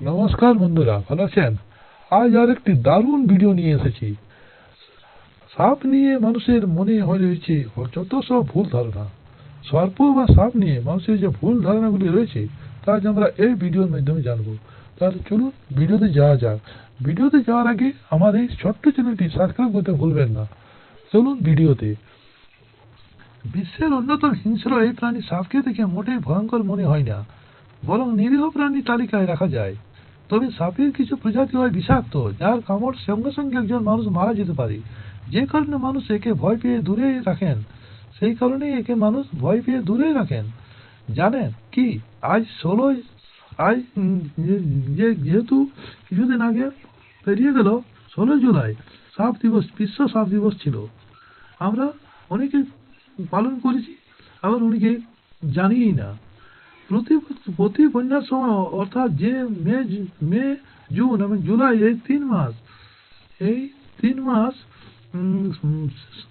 নমস্কার বন্ধুরা, ভালো আছেন? আজ আর একটি দারুণ ভিডিও নিয়ে এসেছি। সাপ নিয়ে মানুষের মনে হয়ে রয়েছে যত সব ভুল ধারণা। সর্প বা সাপ নিয়ে মানুষের যে ভুল ধারণাগুলি রয়েছে তা আজ আমরা এই ভিডিওর মাধ্যমে জানবো। তাহলে চলুন ভিডিওতে যাওয়া যাক। ভিডিওতে যাওয়ার আগে আমার এই ছোট্ট চ্যানেলটি সাবস্ক্রাইব করতে ভুলবেন না। চলুন ভিডিওতে। বিশ্বের অন্যতম হিংস্র এই প্রাণী সাপকে দেখে মোটেই ভয়ঙ্কর মনে হয় না, বরং নিরীহ প্রাণী তালিকায় রাখা যায়। তবে সাপের কিছু প্রজাতি হয় বিষাক্ত, যার কামড় সঙ্গে সঙ্গে একজন মানুষ মারা যেতে পারে। যে কারণে মানুষ একে ভয় পেয়ে দূরে রাখেন। সেই কারণেই একে মানুষ ভয় পেয়ে দূরে রাখেন। জানেন কি, আজ 16 আজ যেহেতু কিছুদিন আগে পেরিয়ে গেল 16 জুলাই সাপ দিবস, বিশ্ব সাপ দিবস ছিল। আমরা অনেকে পালন করেছি, আবার অনেকে জানিই না। প্রতি বন্যার সময় অর্থাৎ যে মে, জুন এবং জুলাই এই তিন মাস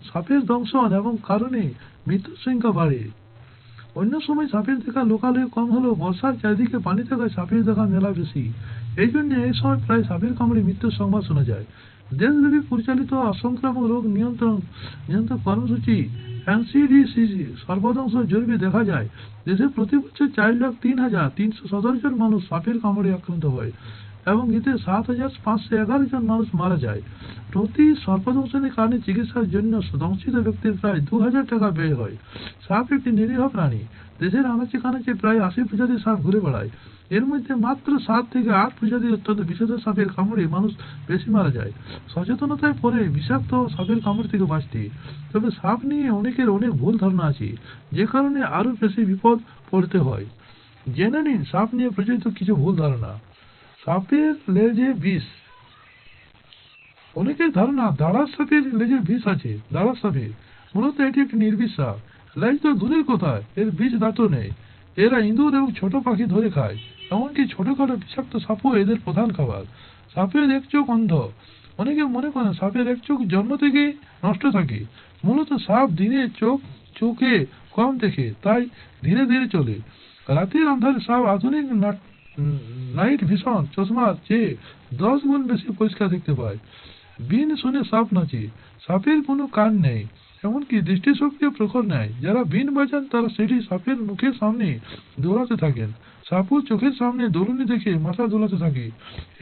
সাপের দংশন এবং কারণে মৃত্যুর সংখ্যা বাড়ে। অন্য সময় সাপের দেখা লোকালয়ে কম হলেও বর্ষার চারিদিকে পানি থাকায় সাপের দেখা মেলা বেশি। এই জন্য এই সময় প্রায় সাপের কামড়ে মৃত্যুর সংবাদ শোনা যায়। দেশব্যাপী পরিচালিত অসংক্রামক রোগ নিয়ন্ত্রণ কর্মসূচি এনসিডিসিসি সর্বদংশ জরিপে দেখা যায় দেশে প্রতি বছর 4,03,317 জন মানুষ সাপের কামড়ে আক্রান্ত হয় এবং এতে 7,511 জন মানুষ মারা যায়। প্রতি সর্পদংশনের কারণে চিকিৎসার জন্য দংশিত ব্যক্তির প্রায় 2,000 টাকা ব্যয় হয়। সাপ একটি নিরীহ প্রাণী। দেশের আনাচে কানাচে প্রায় 80 প্রজাতির সাপ ঘুরে বেড়ায়। এর মধ্যে মাত্র 7 থেকে 8 প্রজাতির অত্যন্ত বিষাক্ত সাপের কামড়ে মানুষ বেশি মারা যায়। সচেতনতায় পরে বিষাক্ত সাপের কামড় থেকে বাঁচতে। তবে সাপ নিয়ে অনেকের অনেক ভুল ধারণা আছে, যে কারণে আরো বেশি বিপদ পড়তে হয়। জেনে নিন সাপ নিয়ে প্রচলিত কিছু ভুল ধারণা। সাপের লেজে বিষ। অনেকের ধারণা দাঁড়ার সাপের লেজে বিষ আছে। দাঁড়ার সাপের মূলত এটি একটি নির্বিষ সাপ। লেজ তো দূরের কথা, এর বিষ দাঁতও নেই। এরা ইঁদুর এবং ছোট পাখি ধরে খায়। এমনকি ছোটখাটো বিষাক্ত সাপও এদের প্রধান খাবার। সাপের এক চোখ অন্ধ। অনেকে মনে করেন সাপের এক চোখ জন্ম থেকেই নষ্ট থাকে। মূলত সাপ দিনে চোখে কম দেখে, তাই ধীরে ধীরে চলে। রাতের অন্ধকারে সাপ আধুনিক নাইট ভিশন চশমার চেয়ে 10 গুণ বেশি পরিষ্কার দেখতে পায়। বিন শুনে সাপ নাচে। সাপের কোনো কান নেই, এমনকি দৃষ্টিশক্তিও প্রখর নেয়। যারা বিন বাজান তারা সেটি সাপের মুখের সামনে দৌড়াতে থাকেন। সাপও চোখের সামনে দৌড়ুনি দেখে মাথা দোলাতে থাকে,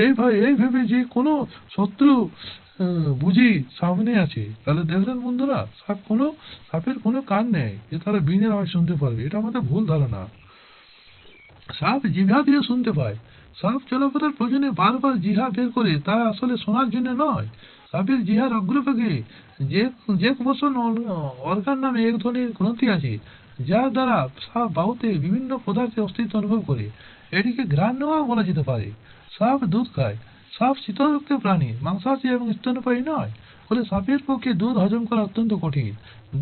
এই ভেবে যে কোনো শত্রু বুঝি সামনে আছে। তাহলে দেখলেন বন্ধুরা, সাপের কোনো কান নেই যে তারা বিনের আওয়াজ শুনতে পারবে। এটা আমাদের ভুল ধারণা। সাপ জিহ্বা দিয়ে শুনতে পায়। সাপ চলাফেরার প্রয়োজনে বারবার জিহ্বা বের করে, তা আসলে শোনার জন্য নয়। সাপের জিহ্বার অগ্রভাগে যে জেকবসন অর্গান নামে এক ধরনের গ্রন্থি আছে, যার দ্বারা সাপ বাহুতে বিভিন্ন পদার্থের অস্তিত্ব অনুভব করে। এটিকে ঘ্রাণ নেওয়া বলা যেতে পারে। সাপ দুধ খায়। সাপ শীতলরক্ত প্রাণী, মাংসাশী এবং স্তন্যপায়ী নয়। ফলে সাপের পক্ষে দুধ হজম করা অত্যন্ত কঠিন।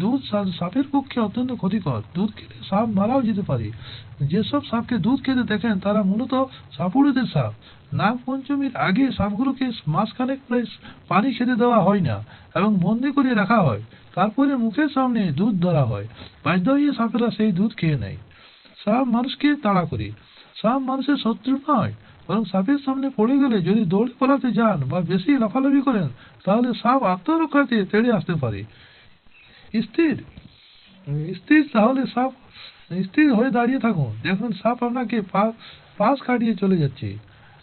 দুধ সাপের পক্ষে অত্যন্ত ক্ষতিকর। দুধ খেলে সাপ মারাও যেতে পারে। যেসব সাপকে দুধ খেতে দেখেন তারা মূলত সাপুড়েদের সাপ। নাগ পঞ্চমীর আগে সাপগুলোকে মাসখানেক প্রায় পানি খেতে দেওয়া হয় না এবং বন্দি করে রাখা হয়। তারপরে মুখের সামনে দুধ ধরা হয়। বাধ্য হয়ে সাপেরা সেই দুধ খেয়ে নেয়। সাপ মানুষকে তাড়া করে। সাপ মানুষের শত্রু নয়, বরং সাপের সামনে পড়ে গেলে যদি দৌড়ে পালাতে যান বা বেশি লাফালাফি করেন, তাহলে সাপ আত্মরক্ষার্থে তেড়ে আসতে পারে। স্থির স্থির তাহলে সাপ স্থির হয়ে দাঁড়িয়ে থাকুন, দেখুন সাপ আপনাকে পাশ কাটিয়ে চলে যাচ্ছে।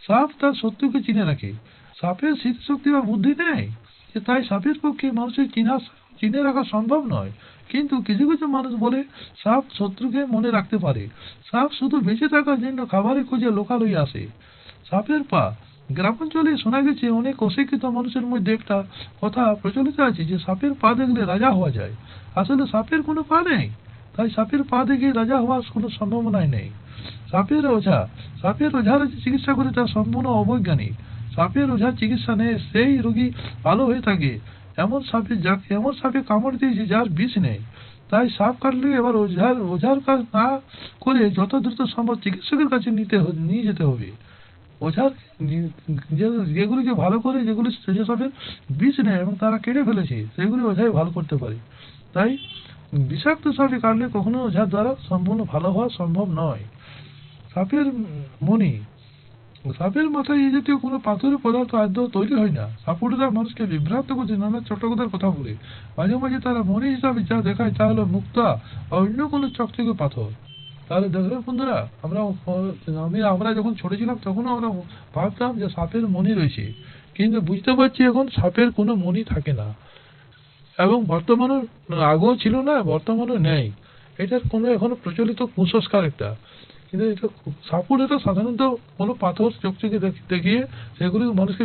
সাপ তার শত্রুকে চিনে রাখে। সাপের স্মৃতিশক্তি বা বুদ্ধি নেই, তাই সাপের পক্ষে মানুষের চিনে রাখা সম্ভব নয়। কিন্তু কিছু কিছু মানুষ বলে সাপ শত্রুকে মনে রাখতে পারে। সাপ শুধু বেঁচে থাকার জন্য খাবারের খোঁজে লোকালয়ে আসে। সাপের পা। গ্রামাঞ্চলে শোনা গেছে, অনেক অশিক্ষিত মানুষের মধ্যে একটা কথা প্রচলিত আছে যে সাপের পা দেখলে রাজা হওয়া যায়। আসলে সাপের কোনো পা নেই, তাই সাপের পা দেখে রাজা হওয়ার কোনো সম্ভাবনাই নেই। সাপের ওঝা। সাপের ওঝারা যে চিকিৎসা করে তা সম্পূর্ণ অবৈজ্ঞানিক। সাপের ওঝার চিকিৎসা নেই, সেই রোগী ভালো হয়ে থাকে। এমন সাপে কামড় দিয়েছে যার বিষ নেই। তাই সাপ কাটলে এবার ওঝার কাজ না করে যত দ্রুত সম্ভব চিকিৎসকের কাছে নিয়ে যেতে হবে। ওঝার যেগুলিকে ভালো করে, যেগুলি সাপের বিষ নেই এবং তারা কেটে ফেলেছে, সেগুলি ওঝাই ভালো করতে পারে। তাই বিষাক্ত সাপে কাটলে কখনো ওঝার দ্বারা সম্পূর্ণ ভালো হওয়া সম্ভব নয়। সাপের মণি। সাপের মাথায় এই জাতীয় কোনো পাথরের পদার্থ আদৌ তৈরি হয় না। সাপুড়েরা মানুষকে বিভ্রান্ত করছে নানা চটকদার কথা বলে। মাঝে মাঝে তারা মনি হিসাবে যা দেখায় তা হলো মুক্তা বা অন্য কোনো চকচকে পাথর। তাহলে দেখবেন বন্ধুরা, আমরা যখন ছোট ছিলাম তখনও আমরা ভাবতাম যে সাপের মনি রয়েছে, কিন্তু বুঝতে পারছি এখন সাপের কোনো মনি থাকে না। এবং বর্তমানে আগেও ছিল না, বর্তমানে নেই। এটার কোনো এখনো প্রচলিত কুসংস্কার একটা। কিন্তু এটা সাপুড়েরা সাধারণত কোনো পাথর চকচকে দেখিয়ে সেগুলি মানুষকে